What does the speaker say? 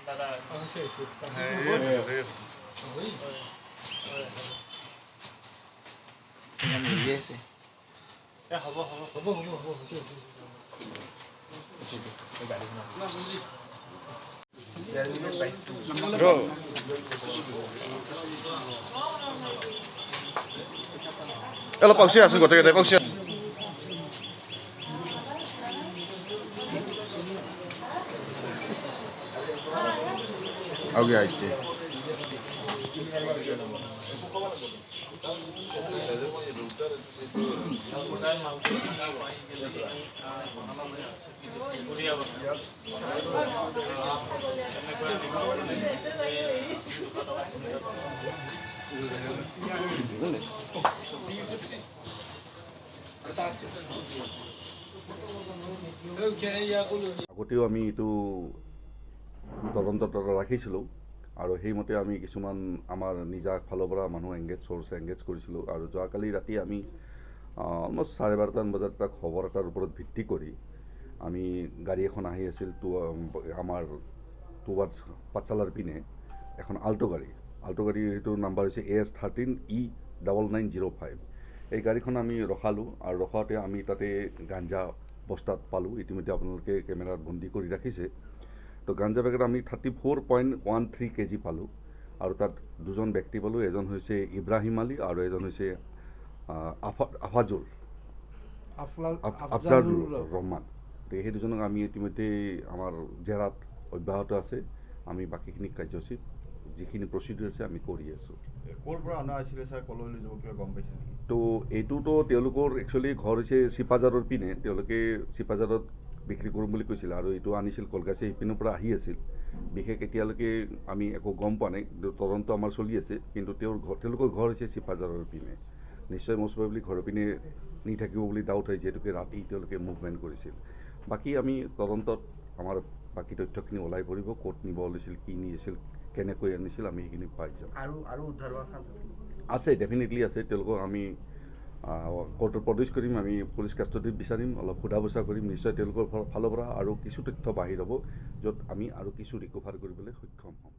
দাদা অলপ পাউছি আছো গোটেইকেইটাই পাউছি আগে আইতে আগতেও আমি এইটো তদন্তত ৰাখিছিলোঁ আৰু সেইমতে আমি কিছুমান আমাৰ নিজা ফালৰ পৰা মানুহ এংগেজ কৰিছিলোঁ আৰু যোৱাকালি ৰাতি আমি অলমষ্ট 12:30 বজাত এটা খবৰ এটাৰ ওপৰত ভিত্তি কৰি আমি গাড়ী এখন আহি আছিল আমাৰ টুৱাৰ্ডছ পাঠশালাৰ পিনে এখন আল্টো গাড়ী সেইটোৰ নাম্বাৰ হৈছে AS13E9905 এই গাড়ীখন আমি ৰখালোঁ আৰু ৰখাওঁতে আমি তাতে গাঞ্জা বস্তাত পালোঁ ইতিমধ্যে আপোনালোকে কেমেৰাত বন্দী কৰি ৰাখিছে তো গাঞ্জা বেগত আমি 34.13 কেজি পালোঁ আৰু তাত দুজন ব্যক্তি পালোঁ এজন হৈছে ইব্ৰাহিম আলী আৰু এজন হৈছে আফজালুৰ ৰহমান তো সেই দুজনক আমি ইতিমধ্যে আমাৰ জেৰাত অব্যাহত আছে আমি বাকীখিনি কাৰ্যসূচী যিখিনি প্ৰচিডিউৰ আছে আমি কৰি আছোঁ ক'ৰ পৰা অনা হৈছিলে ছাৰ কলৈ লৈ যাব কিবা গম পাইছে নেকি তো এইটোতো তেওঁলোকৰ একচুৱেলি ঘৰ হৈছে চিপাঝাৰৰ পিনে তেওঁলোকে চিপাঝাৰত বিক্ৰী কৰিম বুলি কৈছিল আৰু এইটো আনিছিল কলগাছি সেইপিনৰ পৰা আহি আছিল বিশেষ এতিয়ালৈকে আমি একো গম পোৱা নাই তদন্ত আমাৰ চলি আছে কিন্তু তেওঁলোকৰ ঘৰ হৈছে চিপাঝাৰৰ পিনে নিশ্চয় মষ্ট প্ৰবেবলি ঘৰৰ পিনে নি থাকিব বুলি ডাউট হয় যিহেতুকে ৰাতি তেওঁলোকে মুভমেণ্ট কৰিছিল বাকী আমি তদন্তত আমাৰ বাকী তথ্যখিনি ওলাই পৰিব ক'ত নিব ওলাইছিল কি নিছিল কেনেকৈ আনিছিল আমি সেইখিনি পাই যাম আৰু উদ্ধাৰ হোৱাৰ চান্স আছে ডেফিনেটলি আছে তেওঁলোকক আমি কোৰ্টত প্ৰডিউচ কৰিম আমি পুলিচ কাষ্টডিত বিচাৰিম অলপ সোধা পোছা কৰিম নিশ্চয় তেওঁলোকৰ ফালৰ পৰা আৰু কিছু তথ্য বাহিৰ হ'ব য'ত আমি আৰু কিছু ৰিকভাৰ কৰিবলৈ সক্ষম হ'ম